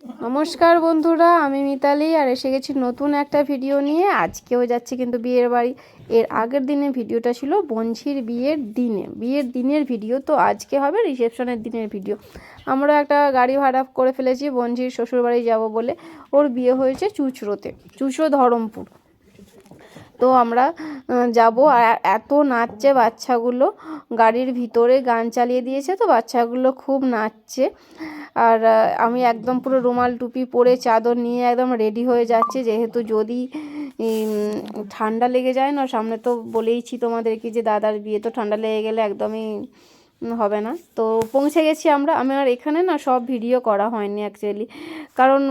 নমস্কার বন্ধুরা, আমি মিতালি আর এসে গেছি নতুন একটা ভিডিও নিয়ে। আজকেও যাচ্ছি কিন্তু বিয়ের বাড়ি। এর আগের দিনে ভিডিওটা ছিল বঞ্ঝির বিয়ের দিনের ভিডিও, তো আজকে হবে রিসেপশনের দিনের ভিডিও। আমরা একটা গাড়ি ভাড়া করে ফেলেছি বঞ্ঝির শ্বশুরবাড়ি যাব বলে। ওর বিয়ে হয়েছে চুঁচড়ো ধরমপুর। তো আমরা যাব। আর এত নাচছে বাচ্চাগুলো, গাড়ির ভিতরে গান চালিয়ে দিয়েছে, তো বাচ্চাগুলো খুব নাচছে। আর আমি একদম পুরো রুমাল টুপি পরে চাদর নিয়ে একদম রেডি হয়ে যাচ্ছি, যেহেতু যদি ঠান্ডা লেগে যায় না। সামনে তো বলেইছি তোমাদেরকে যে দাদার বিয়ে, তো ঠান্ডা লেগে গেলে একদমই হবে না। তো পৌঁছে গেছি আমরা। আমার এখানে না সব ভিডিও করা হয়নি অ্যাকচুয়ালি, কারণ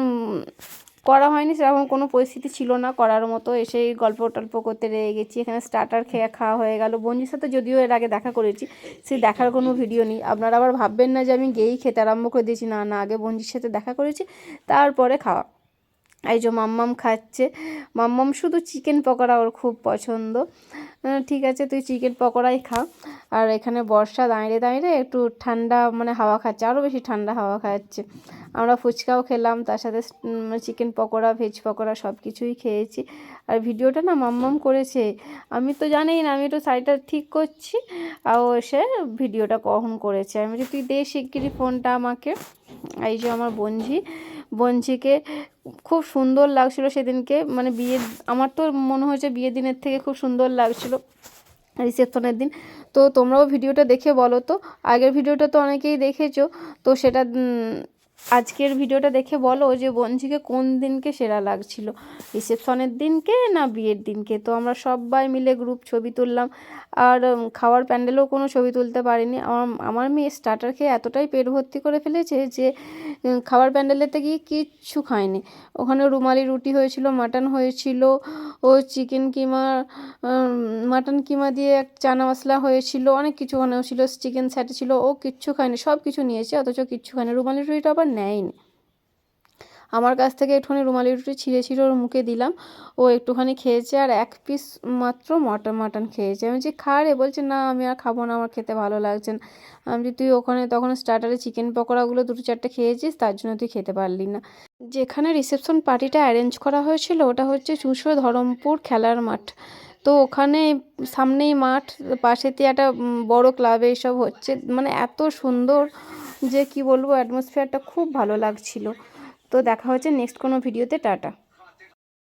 করা হয়নি, সেরকম কোনো পরিস্থিতি ছিল না করার মতো। এসেই গল্প টল্প করতে রয়ে গেছি। এখানে স্টার্টার খাওয়া হয়ে গেল। বন্ধুর সাথে যদিও এর আগে দেখা করেছি, সেই দেখার কোনো ভিডিও নেই। আপনারা আবার ভাববেন না যে আমি গিয়েই খেতে আরম্ভ করে দিয়েছি, না না, আগে বন্ধুর সাথে দেখা করেছি, তারপরে খাওয়া। এই যে মাম্মাম খাচ্ছে। মাম্মাম শুধু চিকেন পকোড়া ওর খুব পছন্দ। ঠিক আছে, তুই চিকেন পকোড়াই খা। আর এখানে বর্ষা দাঁড়িয়ে দাঁড়িয়ে একটু ঠান্ডা হাওয়া খাচ্ছে, আরও বেশি ঠান্ডা হাওয়া খাচ্ছে। আমরা ফুচকাও খেলাম, তার সাথে চিকেন পকোড়া, ভেজ পকোড়া সব কিছুই খেয়েছি। আর ভিডিওটা না মাম্মাম করেছে, আমি তো জানিই না। আমি একটু শাড়িটা ঠিক করছি, আর ও এসে ভিডিওটা কখন করেছে। আমি বলছি তুই দে শিগগিরই ফোনটা আমাকে। এই যে আমার বঞ্ঝিকে খুব সুন্দর লাগছিল সেদিনকে, বিয়ের, আমার তো মনে হয়েছে বিয়ের দিনের থেকে খুব সুন্দর লাগছিল রিসেপশনের দিন। তো তোমরাও ভিডিওটা দেখে বলো তো। আগের ভিডিওটা তো অনেকেই দেখেছো, তো সেটা আজকের ভিডিওটা দেখে বলো যে বঞ্ঝিকে কোন দিনকে সেরা লাগছিল, রিসেপশনের দিনকে না বিয়ের দিনকে। তো আমরা সবাই মিলে গ্রুপ ছবি তুললাম। আর খাওয়ার প্যান্ডেলেও কোনো ছবি তুলতে পারিনি। আমার মেয়ে স্টার্টার খেয়ে এতটাই পেট ভর্তি করে ফেলেছে যে খাবার প্যান্ডেলেতে গিয়ে কিচ্ছু খায়নি। ওখানে রুমালি রুটি হয়েছিল, মাটন হয়েছিল, ও চিকেন কিমা, মাটন কিমা দিয়ে এক চানা মশলা হয়েছিল, অনেক কিছু ওখানেও ছিল, চিকেন স্যাটে ছিল। ও কিচ্ছু খায়নি, সব কিছু নিয়েছে, অথচ কিচ্ছু খায়নি। রুমালি রুটিটা আবার নেয়নি। আমার কাছ থেকে একটুখানি রুমালি রুটি ছিঁড়ে ওর মুখে দিলাম, ও একটুখানি খেয়েছে। আর এক পিস মাত্র মাটন খেয়েছে। আমি যে খা রে, বলছে না আমি আর খাবো না, আমার খেতে ভালো লাগছে না। আমি যে তুই ওখানে তখন স্টার্টারে চিকেন পকোড়াগুলো 2-4টে খেয়েছিস, তার জন্য তুই খেতে পারলি না। যেখানে রিসেপশন পার্টিটা অ্যারেঞ্জ করা হয়েছিল ওটা হচ্ছে চুঁচড়ো ধরমপুর খেলার মাঠ। তো ওখানে সামনেই মাঠ, পাশেতে একটা বড় ক্লাবে এইসব হচ্ছে। এত সুন্দর যে কি বলবো, অ্যাটমসফিয়ারটা খুব ভালো লাগছিল। তো দেখা হচ্ছে নেক্সট কোনো ভিডিওতে। টাটা।